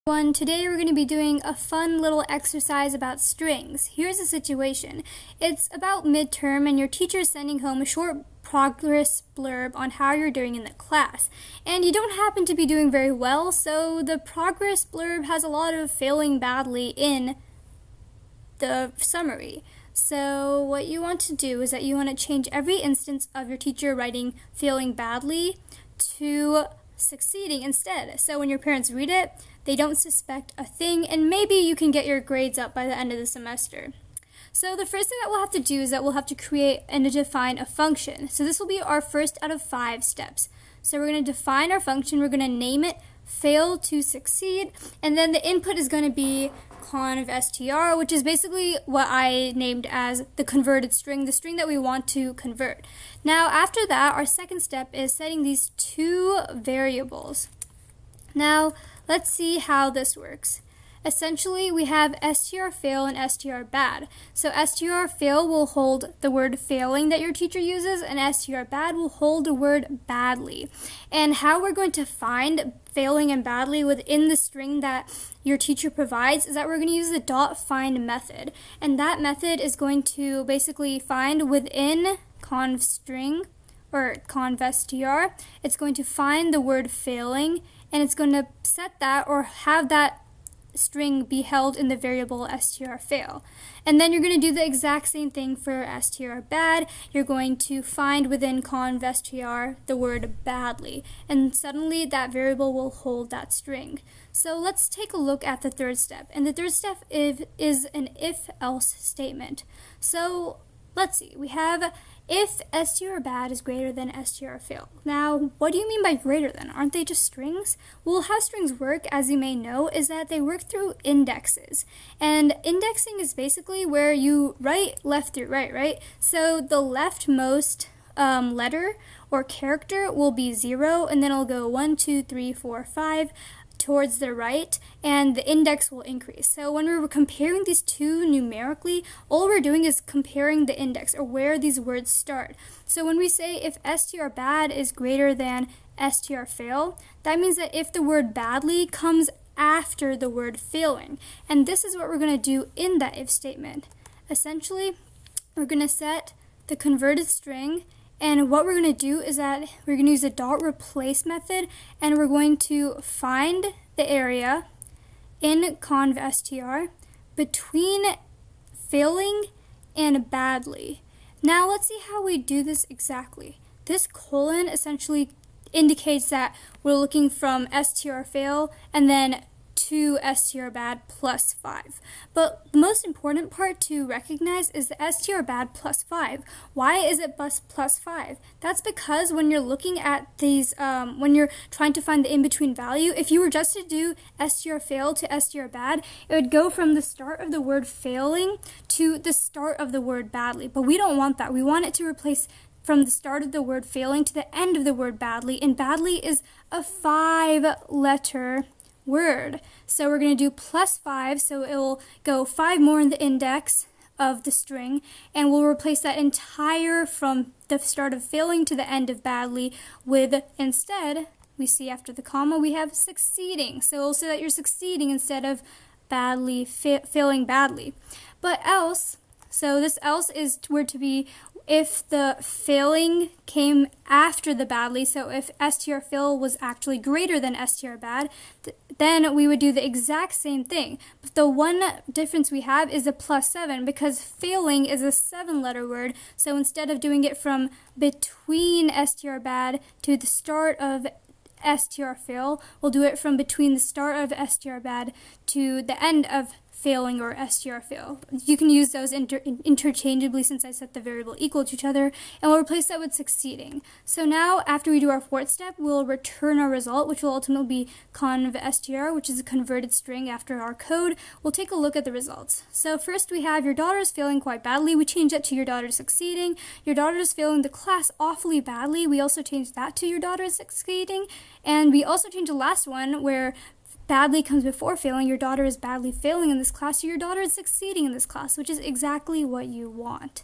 Today we're going to be doing a fun little exercise about strings. Here's the situation. It's about midterm and your teacher is sending home a short progress blurb on how you're doing in the class. And you don't happen to be doing very well, so the progress blurb has a lot of failing badly in the summary. So what you want to do is that you want to change every instance of your teacher writing failing badly to succeeding instead. So when your parents read it, they don't suspect a thing, and maybe you can get your grades up by the end of the semester. So the first thing that we'll have to do is that we'll have to create and define a function. So this will be our first out of 5 steps. So we're going to define our function, we're going to name it fail to succeed, and then the input is going to be conv_str, which is basically what I named as the converted string, the string that we want to convert. Now after that, our second step is setting these two variables. Now let's see how this works. Essentially, we have strFail and strbad. So strFail will hold the word failing that your teacher uses, and strbad will hold the word badly. And how we're going to find failing and badly within the string that your teacher provides is that we're going to use the .find method. And that method is going to basically find within conv_string or conv_str, it's going to find the word failing, and it's going to set that or have that string be held in the variable strFail. And then you're going to do the exact same thing for strbad. You're going to find within conv_str the word badly, and suddenly that variable will hold that string. So let's take a look at the third step. And the third step is an if-else statement. So let's see, we have if strbad is greater than strFail. Now, what do you mean by greater than? Aren't they just strings? Well, how strings work, as you may know, is that they work through indexes. And indexing is basically where you write left through right? So the leftmost letter or character will be 0, and then it'll go 1, 2, 3, 4, 5, towards the right, and the index will increase. So when we're comparing these two numerically, all we're doing is comparing the index, or where these words start. So when we say if strbad is greater than strFail, that means that if the word badly comes after the word failing. And this is what we're going to do in that if statement. Essentially, we're going to set the converted string, and what we're going to do is that we're going to use the .replace method, and we're going to find the area in conv_str between failing and badly. Now let's see how we do this exactly. This colon essentially indicates that we're looking from strFail and then to strbad plus 5. But the most important part to recognize is the strbad plus 5. Why is it plus 5? That's because when you're looking at these, when you're trying to find the in-between value, if you were just to do strFail to strbad, it would go from the start of the word failing to the start of the word badly. But we don't want that. We want it to replace from the start of the word failing to the end of the word badly, and badly is a 5-letter word. So we're going to do plus 5, so it will go 5 more in the index of the string, and we'll replace that entire from the start of failing to the end of badly with, instead, we see after the comma, we have succeeding. So we'll say that you're succeeding instead of badly, failing badly. But else, so this else is were to be if the failing came after the badly, so if strFail was actually greater than strbad, then we would do the exact same thing. But the one difference we have is the plus 7, because failing is a 7-letter word, so instead of doing it from between strbad to the start of strFail, we'll do it from between the start of strbad to the end of failing or strFail. You can use those interchangeably since I set the variable equal to each other, and we'll replace that with succeeding. So now, after we do our fourth step, we'll return our result, which will ultimately be conv_str, which is a converted string after our code. We'll take a look at the results. So first we have your daughter is failing quite badly. We change that to your daughter is succeeding. Your daughter is failing the class awfully badly. We also change that to your daughter is succeeding. And we also change the last one where badly comes before failing. Your daughter is badly failing in this class, so your daughter is succeeding in this class, which is exactly what you want.